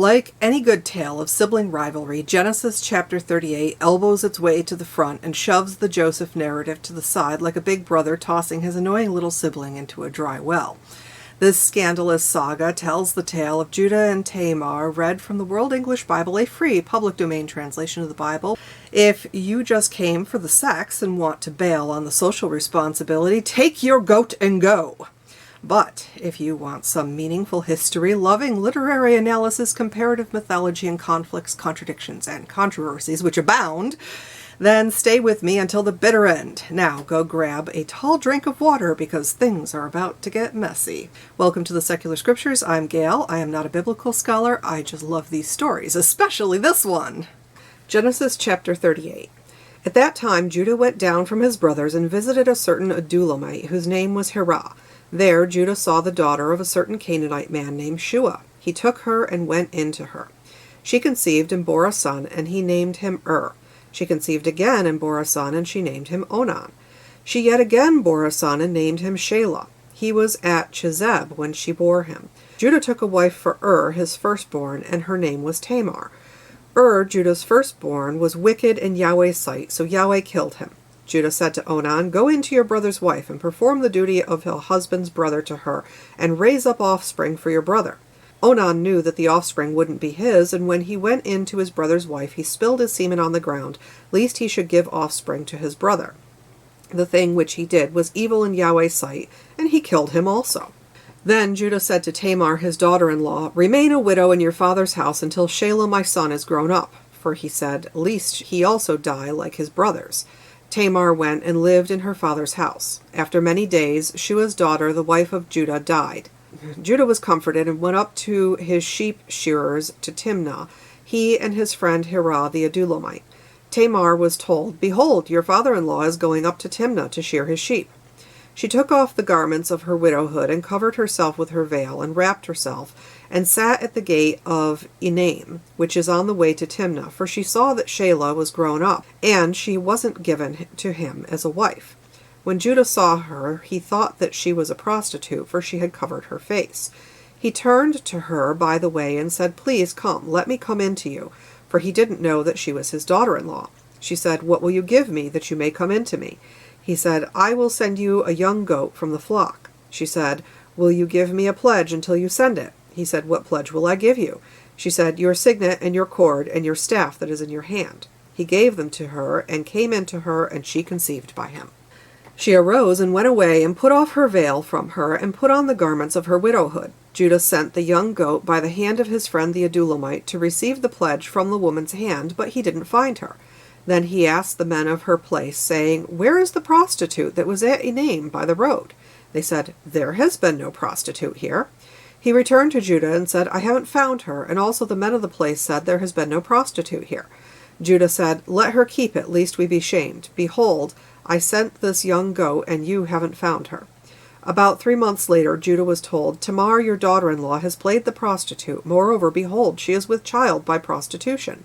Like any good tale of sibling rivalry, Genesis chapter 38 elbows its way to the front and shoves the Joseph narrative to the side like a big brother tossing his annoying little sibling into a dry well. This scandalous saga tells the tale of Judah and Tamar, read from the World English Bible, a free public domain translation of the Bible. If you just came for the sex and want to bail on the social responsibility, take your goat and go. But if you want some meaningful history, loving literary analysis, comparative mythology, and conflicts, contradictions, and controversies which abound, then stay with me until the bitter end. Now go grab a tall drink of water because things are about to get messy. Welcome to the Secular Scriptures. I'm Gail. I am not a biblical scholar. I just love these stories, especially this one. Genesis chapter 38. At that time Judah went down from his brothers and visited a certain Adulamite whose name was Hirah. There Judah saw the daughter of a certain Canaanite man named Shua. He took her and went into her. She conceived and bore a son, and he named him She conceived again and bore a son, and she named him Onan. She yet again bore a son and named him Shelah. He was at Chezeb when she bore him. Judah took a wife for his firstborn, and her name was Tamar. Judah's firstborn, was wicked in Yahweh's sight, so Yahweh killed him. Judah said to Onan, "Go in to your brother's wife, and perform the duty of a husband's brother to her, and raise up offspring for your brother." Onan knew that the offspring wouldn't be his, and when he went in to his brother's wife, he spilled his semen on the ground, lest he should give offspring to his brother. The thing which he did was evil in Yahweh's sight, and he killed him also. Then Judah said to Tamar, his daughter-in-law, "Remain a widow in your father's house until Shelah my son is grown up." For he said, "Lest he also die like his brothers." Tamar went and lived in her father's house. After many days, Shua's daughter, the wife of Judah, died. Judah was comforted and went up to his sheep shearers to Timnah, he and his friend Hirah the Adulamite. Tamar was told, "Behold, your father-in-law is going up to Timnah to shear his sheep." She took off the garments of her widowhood and covered herself with her veil and wrapped herself, and sat at the gate of Enaim, which is on the way to Timnah, for she saw that Shelah was grown up, and she wasn't given to him as a wife. When Judah saw her, he thought that she was a prostitute, for she had covered her face. He turned to her by the way and said, "Please come, let me come in to you," for he didn't know that she was his daughter-in-law. She said, "What will you give me that you may come in to me?" He said, "I will send you a young goat from the flock." She said, "Will you give me a pledge until you send it?" He said, "What pledge will I give you?" She said, "Your signet and your cord and your staff that is in your hand." He gave them to her and came in to her, and she conceived by him. She arose and went away and put off her veil from her and put on the garments of her widowhood. Judah sent the young goat by the hand of his friend the Adulamite to receive the pledge from the woman's hand, but he didn't find her. Then he asked the men of her place, saying, "Where is the prostitute that was at Enaim by the road?" They said, "There has been no prostitute here." He returned to Judah and said, "I haven't found her," and also the men of the place said, "There has been no prostitute here." Judah said, "Let her keep it, lest we be shamed. Behold, I sent this young goat, and you haven't found her." About 3 months later, Judah was told, "Tamar, your daughter-in-law, has played the prostitute. Moreover, behold, she is with child by prostitution."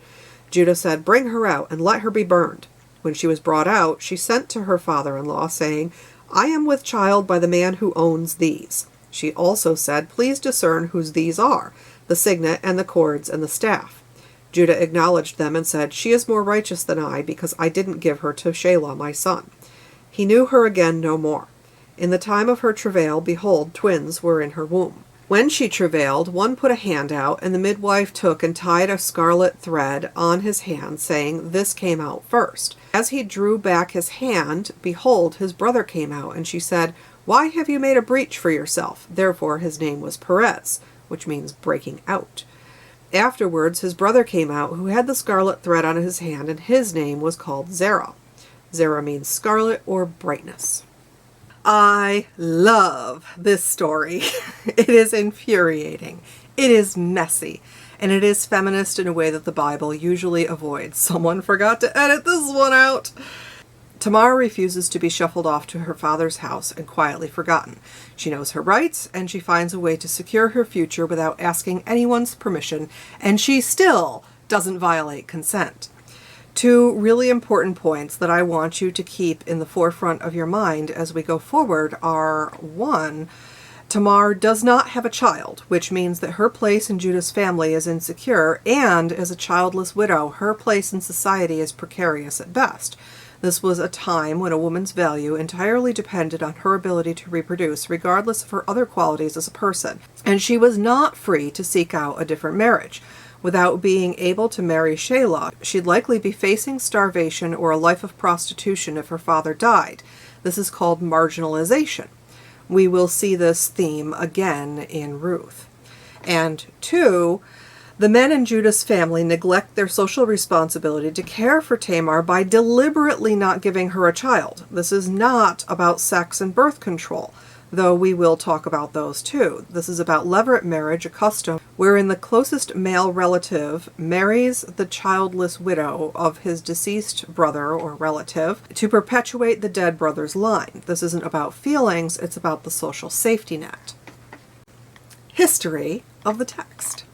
Judah said, "Bring her out, and let her be burned." When she was brought out, she sent to her father-in-law, saying, "I am with child by the man who owns these." She also said, "Please discern whose these are, the signet and the cords and the staff." Judah acknowledged them and said, "She is more righteous than I, because I didn't give her to Shelah my son." He knew her again no more. In the time of her travail, behold, twins were in her womb. When she travailed, one put a hand out, and the midwife took and tied a scarlet thread on his hand, saying, "This came out first." As he drew back his hand, behold, his brother came out, and she said, "Why have you made a breach for yourself?" Therefore his name was Perez, which means breaking out. Afterwards his brother came out, who had the scarlet thread on his hand, and his name was called Zerah. Zerah means scarlet or brightness. I love this story. It is infuriating. It is messy. And it is feminist in a way that the Bible usually avoids. Someone forgot to edit this one out. Tamar refuses to be shuffled off to her father's house and quietly forgotten. She knows her rights, and she finds a way to secure her future without asking anyone's permission, and she still doesn't violate consent. Two really important points that I want you to keep in the forefront of your mind as we go forward are, one, Tamar does not have a child, which means that her place in Judah's family is insecure, and as a childless widow, her place in society is precarious at best. This was a time when a woman's value entirely depended on her ability to reproduce, regardless of her other qualities as a person, and she was not free to seek out a different marriage. Without being able to marry Shelah, she'd likely be facing starvation or a life of prostitution if her father died. This is called marginalization. We will see this theme again in Ruth. And 2, the men in Judah's family neglect their social responsibility to care for Tamar by deliberately not giving her a child. This is not about sex and birth control, though we will talk about those too. This is about levirate marriage, a custom wherein the closest male relative marries the childless widow of his deceased brother or relative to perpetuate the dead brother's line. This isn't about feelings, it's about the social safety net. History of the text.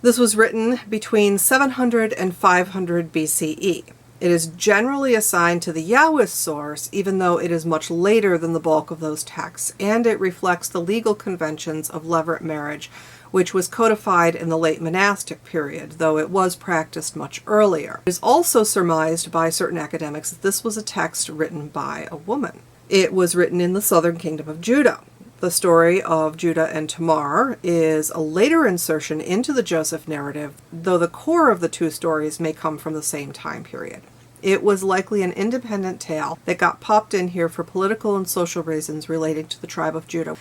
This was written between 700 and 500 BCE. It is generally assigned to the Yahwist source, even though it is much later than the bulk of those texts, and it reflects the legal conventions of levirate marriage, which was codified in the late monastic period, though it was practiced much earlier. It is also surmised by certain academics that this was a text written by a woman. It was written in the southern kingdom of Judah. The story of Judah and Tamar is a later insertion into the Joseph narrative, though the core of the two stories may come from the same time period. It was likely an independent tale that got popped in here for political and social reasons relating to the tribe of Judah.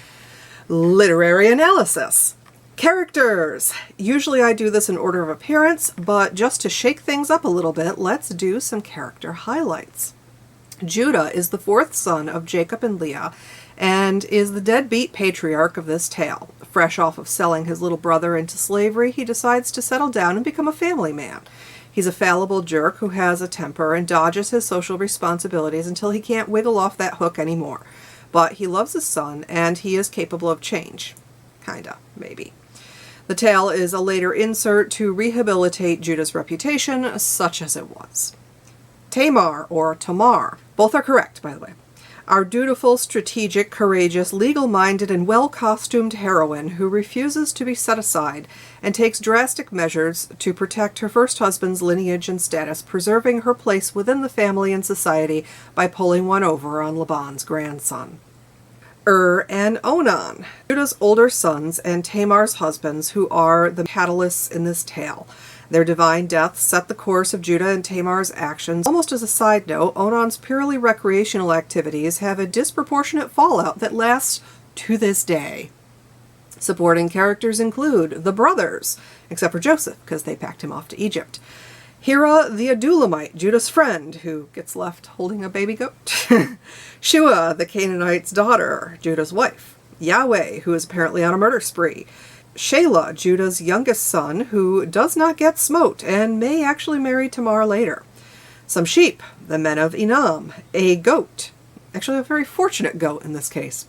Literary analysis. Characters. Usually I do this in order of appearance, but just to shake things up a little bit, let's do some character highlights. Judah is the 4th son of Jacob and Leah, and is the deadbeat patriarch of this tale. Fresh off of selling his little brother into slavery, he decides to settle down and become a family man. He's a fallible jerk who has a temper and dodges his social responsibilities until he can't wiggle off that hook anymore. But he loves his son, and he is capable of change. Kinda, maybe. The tale is a later insert to rehabilitate Judah's reputation, such as it was. Tamar, or Tamar. Both are correct, by the way. Our dutiful, strategic, courageous, legal-minded, and well-costumed heroine who refuses to be set aside and takes drastic measures to protect her first husband's lineage and status, preserving her place within the family and society by pulling one over on Laban's grandson. And Onan, Judah's older sons and Tamar's husbands, who are the catalysts in this tale. Their divine deaths set the course of Judah and Tamar's actions. Almost as a side note, Onan's purely recreational activities have a disproportionate fallout that lasts to this day. Supporting characters include the brothers, except for Joseph, because they packed him off to Egypt. Hira the Adulamite, Judah's friend, who gets left holding a baby goat. Shua, the Canaanite's daughter, Judah's wife. Yahweh, who is apparently on a murder spree. Shelah, Judah's youngest son, who does not get smote and may actually marry Tamar later. Some sheep, the men of Enam. A goat, actually a very fortunate goat in this case.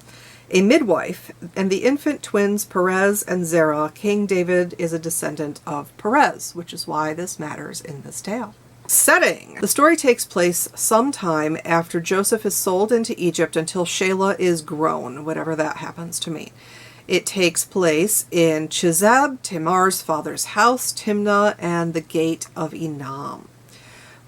A midwife, and the infant twins Perez and Zerah. King David is a descendant of Perez, which is why this matters in this tale. Setting. The story takes place sometime after Joseph is sold into Egypt until Shelah is grown, whatever that happens to mean. It takes place in Chizab, Tamar's father's house, Timnah, and the gate of Enam.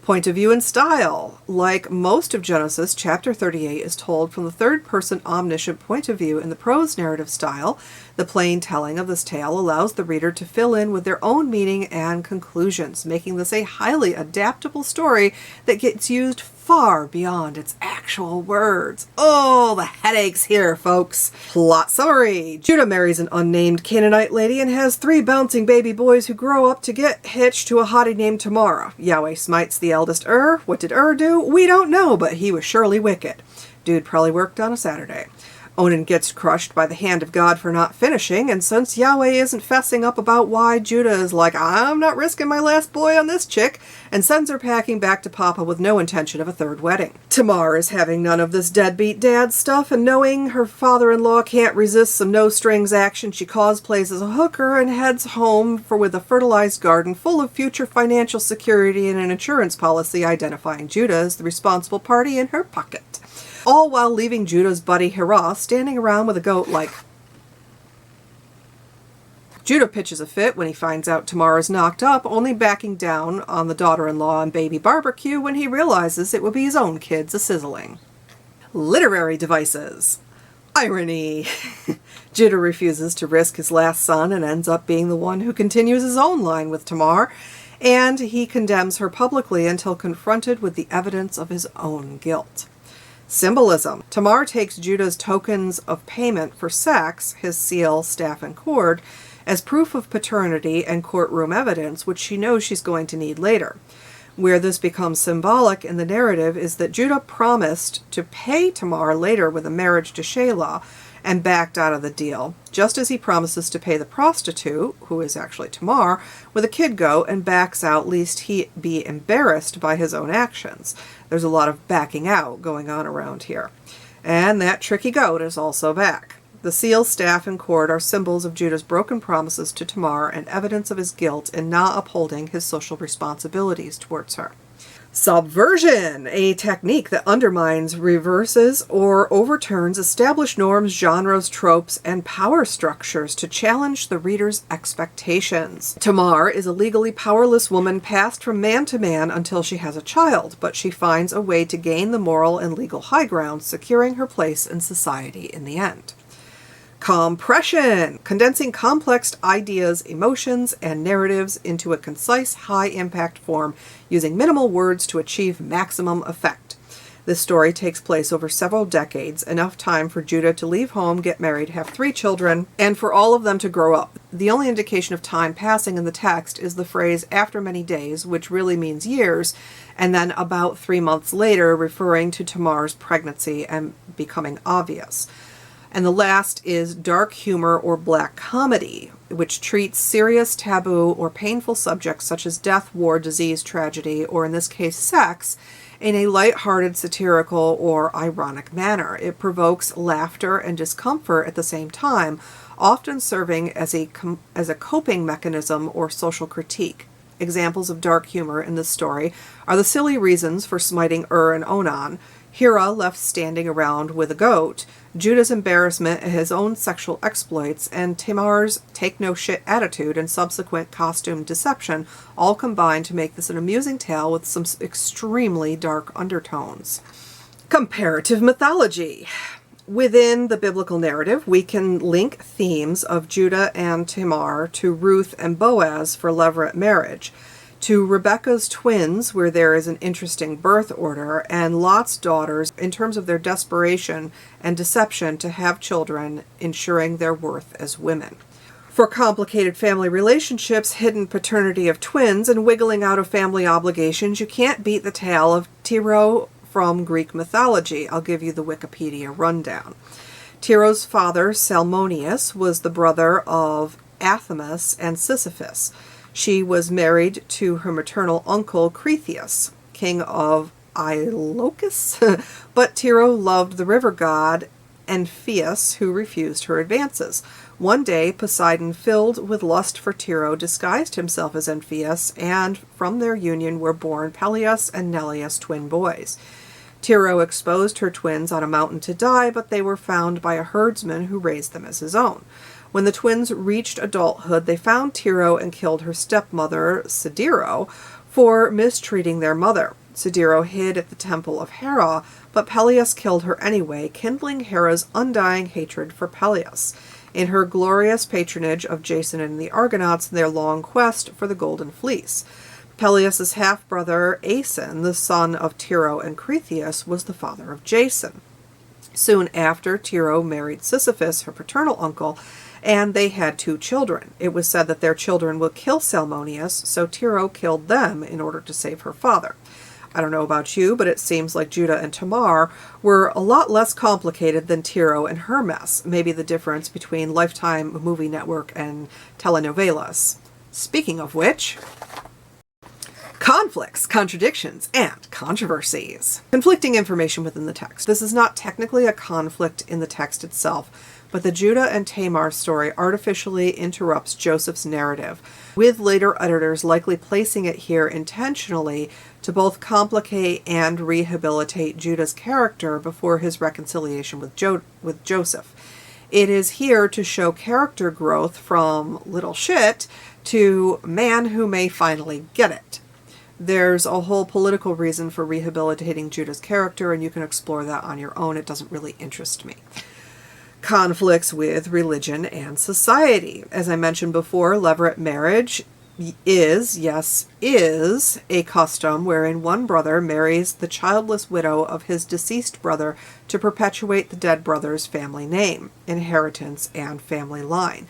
Point of view and style. Like most of Genesis, chapter 38 is told from the third-person omniscient point of view in the prose narrative style. The plain telling of this tale allows the reader to fill in with their own meaning and conclusions, making this a highly adaptable story that gets used far beyond its actual words. Oh, the headaches here, folks. Plot summary. Judah marries an unnamed Canaanite lady and has 3 bouncing baby boys who grow up to get hitched to a hottie named Tamar. Yahweh smites the eldest What did do? We don't know, but he was surely wicked. Dude probably worked on a Saturday. Onan gets crushed by the hand of God for not finishing, and since Yahweh isn't fessing up about why, Judah is like, I'm not risking my last boy on this chick, and sends her packing back to Papa with no intention of a 3rd wedding. Tamar is having none of this deadbeat dad stuff, and knowing her father-in-law can't resist some no-strings action, she cosplays as a hooker and heads home with a fertilized garden full of future financial security and an insurance policy identifying Judah as the responsible party in her pocket. All while leaving Judah's buddy Hira standing around with a goat like, Judah pitches a fit when he finds out Tamar is knocked up, only backing down on the daughter-in-law and baby barbecue when he realizes it will be his own kids a-sizzling. Literary devices. Irony. Judah refuses to risk his last son and ends up being the one who continues his own line with Tamar, and he condemns her publicly until confronted with the evidence of his own guilt. Symbolism. Tamar takes Judah's tokens of payment for sex, his seal, staff, and cord, as proof of paternity and courtroom evidence, which she knows she's going to need later. Where this becomes symbolic in the narrative is that Judah promised to pay Tamar later with a marriage to Shelah and backed out of the deal, just as he promises to pay the prostitute, who is actually Tamar, with a kid goat and backs out lest he be embarrassed by his own actions. There's a lot of backing out going on around here. And that tricky goat is also back. The seal, staff, and cord are symbols of Judah's broken promises to Tamar and evidence of his guilt in not upholding his social responsibilities towards her. Subversion, a technique that undermines, reverses, or overturns established norms, genres, tropes, and power structures to challenge the reader's expectations. Tamar is a legally powerless woman passed from man to man until she has a child, but she finds a way to gain the moral and legal high ground, securing her place in society in the end. Compression, condensing complex ideas, emotions, and narratives into a concise, high-impact form using minimal words to achieve maximum effect. This story takes place over several decades, enough time for Judah to leave home, get married, have 3 children, and for all of them to grow up. The only indication of time passing in the text is the phrase "after many days," which really means years, and then about 3 months later, referring to Tamar's pregnancy and becoming obvious. And the last is dark humor or black comedy, which treats serious, taboo, or painful subjects such as death, war, disease, tragedy, or in this case sex, in a light-hearted, satirical, or ironic manner. It provokes laughter and discomfort at the same time, often serving as a coping mechanism or social critique. Examples of dark humor in this story are the silly reasons for smiting and Onan, Hira left standing around with a goat, Judah's embarrassment at his own sexual exploits, and Tamar's take-no-shit attitude and subsequent costume deception all combine to make this an amusing tale with some extremely dark undertones. Comparative mythology. Within the biblical narrative, we can link themes of Judah and Tamar to Ruth and Boaz for levirate marriage, to Rebekah's twins, where there is an interesting birth order, and Lot's daughters in terms of their desperation and deception to have children, ensuring their worth as women. For complicated family relationships, hidden paternity of twins, and wiggling out of family obligations, you can't beat the tale of Tyro from Greek mythology. I'll give you the Wikipedia rundown. Tyro's father, Salmoneus, was the brother of Athamas and Sisyphus. She was married to her maternal uncle Cretheus, king of Iolcus, but Tyro loved the river god Amphius, who refused her advances. One day, Poseidon, filled with lust for Tyro, disguised himself as Amphius, and from their union were born Peleus and Neleus, twin boys. Tyro exposed her twins on a mountain to die, but they were found by a herdsman who raised them as his own. When the twins reached adulthood, they found Tyro and killed her stepmother, Sidero, for mistreating their mother. Sidero hid at the temple of Hera, but Peleus killed her anyway, kindling Hera's undying hatred for Peleus in her glorious patronage of Jason and the Argonauts in their long quest for the Golden Fleece. Peleus' half-brother, Aeson, the son of Tyro and Cretheus, was the father of Jason. Soon after, Tyro married Sisyphus, her paternal uncle, and they had 2 children. It was said that their children would kill Salmoneus, so Tyro killed them in order to save her father. I don't know about you, but it seems like Judah and Tamar were a lot less complicated than Tyro and her mess. Maybe the difference between Lifetime Movie Network and telenovelas. Speaking of which, conflicts, contradictions, and controversies. Conflicting information within the text. This is not technically a conflict in the text itself, but the Judah and Tamar story artificially interrupts Joseph's narrative, with later editors likely placing it here intentionally to both complicate and rehabilitate Judah's character before his reconciliation with Joseph. It is here to show character growth from little shit to man who may finally get it. There's a whole political reason for rehabilitating Judah's character, and you can explore that on your own. It doesn't really interest me. Conflicts with religion and society. As I mentioned before, levirate marriage is a custom wherein one brother marries the childless widow of his deceased brother to perpetuate the dead brother's family name, inheritance, and family line.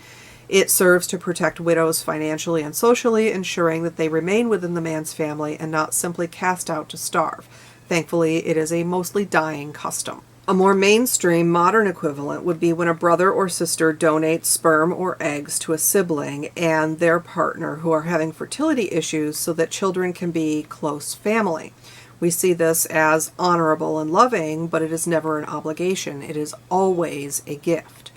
It serves to protect widows financially and socially, ensuring that they remain within the man's family and not simply cast out to starve. Thankfully, it is a mostly dying custom. A more mainstream modern equivalent would be when a brother or sister donates sperm or eggs to a sibling and their partner who are having fertility issues so that children can be close family. We see this as honorable and loving, but it is never an obligation. It is always a gift.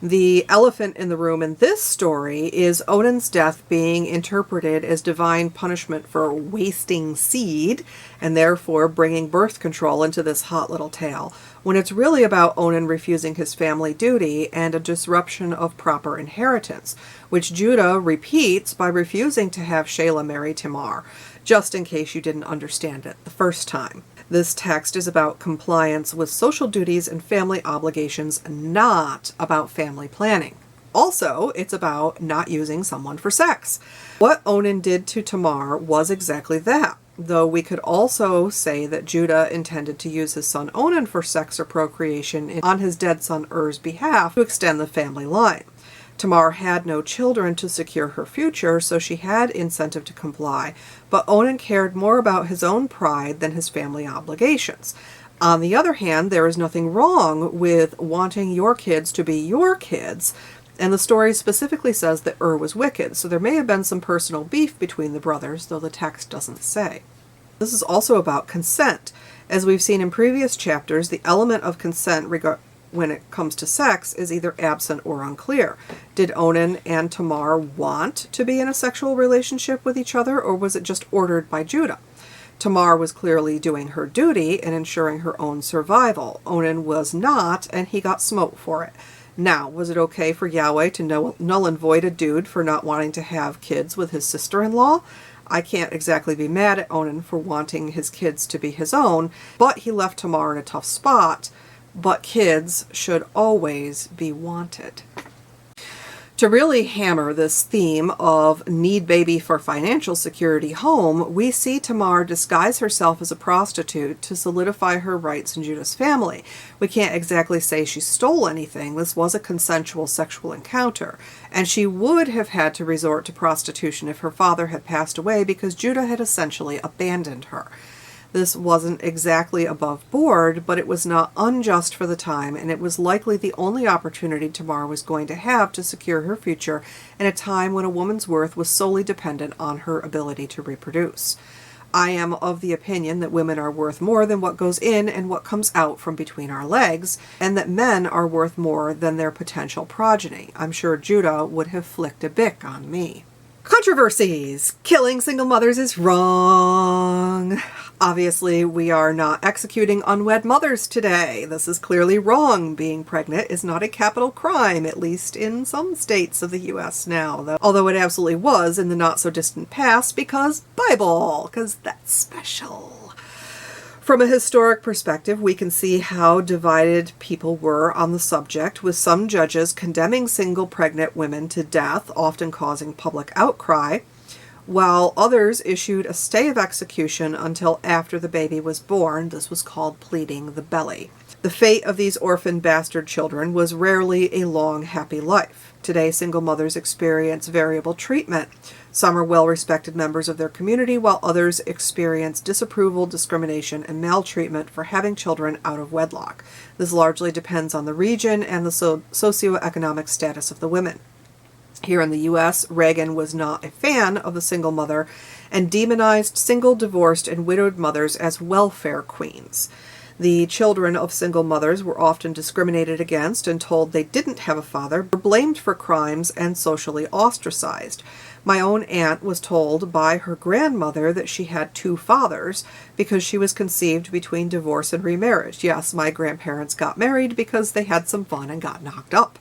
The elephant in the room in this story is Onan's death being interpreted as divine punishment for wasting seed and therefore bringing birth control into this hot little tale, when it's really about Onan refusing his family duty and a disruption of proper inheritance, which Judah repeats by refusing to have Shelah marry Tamar, just in case you didn't understand it the first time. This text is about compliance with social duties and family obligations, not about family planning. Also, it's about not using someone for sex. What Onan did to Tamar was exactly that, though we could also say that Judah intended to use his son Onan for sex or procreation on his dead son Er's behalf to extend the family line. Tamar had no children to secure her future, so she had incentive to comply, but Onan cared more about his own pride than his family obligations. On the other hand, there is nothing wrong with wanting your kids to be your kids, and the story specifically says that was wicked, so there may have been some personal beef between the brothers, though the text doesn't say. This is also about consent. As we've seen in previous chapters, the element of consent when it comes to sex is either absent or unclear. Did Onan and Tamar want to be in a sexual relationship with each other, or was it just ordered by Judah? Tamar was clearly doing her duty and ensuring her own survival. Onan was not, and he got smote for it. Now, was it okay for Yahweh to null and void a dude for not wanting to have kids with his sister-in-law? I can't exactly be mad at Onan for wanting his kids to be his own, but he left Tamar in a tough spot. But kids should always be wanted. To really hammer this theme of need baby for financial security home, we see Tamar disguise herself as a prostitute to solidify her rights in Judah's family. We can't exactly say she stole anything. This was a consensual sexual encounter, and she would have had to resort to prostitution if her father had passed away because Judah had essentially abandoned her. This wasn't exactly above board, but it was not unjust for the time, and it was likely the only opportunity Tamar was going to have to secure her future in a time when a woman's worth was solely dependent on her ability to reproduce. I am of the opinion that women are worth more than what goes in and what comes out from between our legs, and that men are worth more than their potential progeny. I'm sure Judah would have flicked a bick on me. Controversies. Killing single mothers is wrong. Obviously, we are not executing unwed mothers today. This is clearly wrong. Being pregnant is not a capital crime, at least in some states of the U.S. now, although it absolutely was in the not-so-distant past because Bible, because that's special. From a historic perspective, we can see how divided people were on the subject, with some judges condemning single pregnant women to death, often causing public outcry, while others issued a stay of execution until after the baby was born. This was called pleading the belly. The fate of these orphan bastard children was rarely a long, happy life. Today, single mothers experience variable treatment. Some are well-respected members of their community, while others experience disapproval, discrimination, and maltreatment for having children out of wedlock. This largely depends on the region and the socioeconomic status of the women. Here in the U.S., Reagan was not a fan of the single mother and demonized single, divorced, and widowed mothers as welfare queens. The children of single mothers were often discriminated against and told they didn't have a father, were blamed for crimes, and socially ostracized. My own aunt was told by her grandmother that she had two fathers because she was conceived between divorce and remarriage. Yes, my grandparents got married because they had some fun and got knocked up.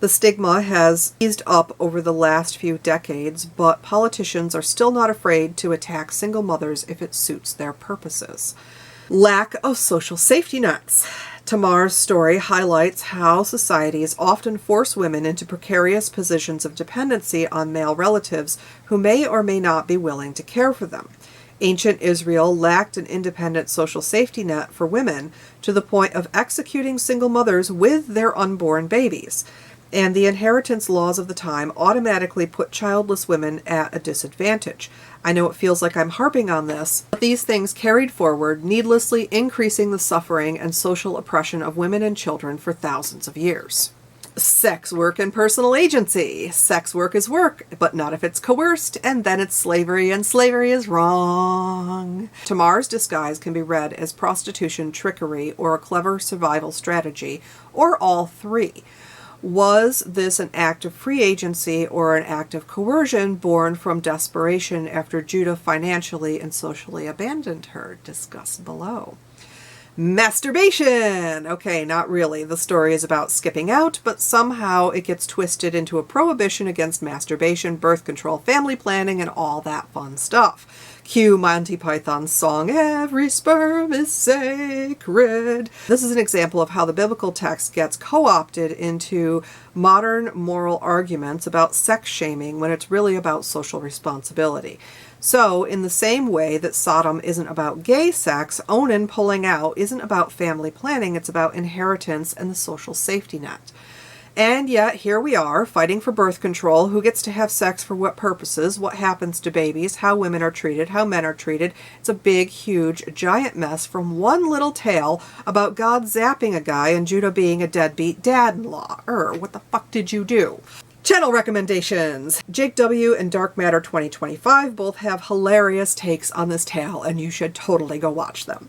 The stigma has eased up over the last few decades, but politicians are still not afraid to attack single mothers if it suits their purposes. Lack of social safety nets. Tamar's story highlights how societies often force women into precarious positions of dependency on male relatives who may or may not be willing to care for them. Ancient Israel lacked an independent social safety net for women to the point of executing single mothers with their unborn babies, and the inheritance laws of the time automatically put childless women at a disadvantage. I know it feels like I'm harping on this, but these things carried forward, needlessly increasing the suffering and social oppression of women and children for thousands of years. Sex work and personal agency. Sex work is work, but not if it's coerced, and then it's slavery, and slavery is wrong. Tamar's disguise can be read as prostitution, trickery, or a clever survival strategy, or all three. Was this an act of free agency or an act of coercion born from desperation after Judah financially and socially abandoned her? Discuss below. Masturbation! Okay, not really. The story is about skipping out, but somehow it gets twisted into a prohibition against masturbation, birth control, family planning, and all that fun stuff. Cue Monty Python's song, "Every sperm is sacred." This is an example of how the biblical text gets co-opted into modern moral arguments about sex shaming when it's really about social responsibility. So, in the same way that Sodom isn't about gay sex, Onan pulling out isn't about family planning, it's about inheritance and the social safety net. And yet, here we are, fighting for birth control, who gets to have sex for what purposes, what happens to babies, how women are treated, how men are treated. It's a big, huge, giant mess from one little tale about God zapping a guy and Judah being a deadbeat dad-in-law. What the fuck did you do? Channel recommendations. Jake W. and Dark Matter 2025 both have hilarious takes on this tale, and you should totally go watch them.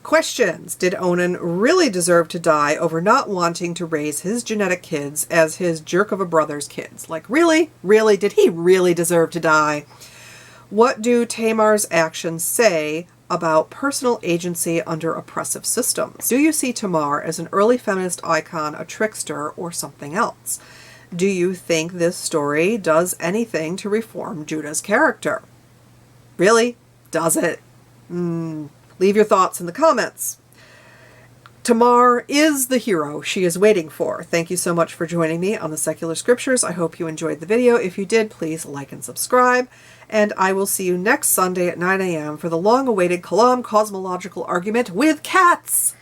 Questions. Did Onan really deserve to die over not wanting to raise his genetic kids as his jerk of a brother's kids? Like, really? Really? Did he really deserve to die? What do Tamar's actions say about personal agency under oppressive systems? Do you see Tamar as an early feminist icon, a trickster, or something else? Do you think this story does anything to reform Judah's character? Really? Does it? Leave your thoughts in the comments. Tamar is the hero she is waiting for. Thank you so much for joining me on the Secular Scriptures. I hope you enjoyed the video. If you did, please like and subscribe. And I will see you next Sunday at 9 a.m. for the long-awaited Kalam cosmological argument with cats.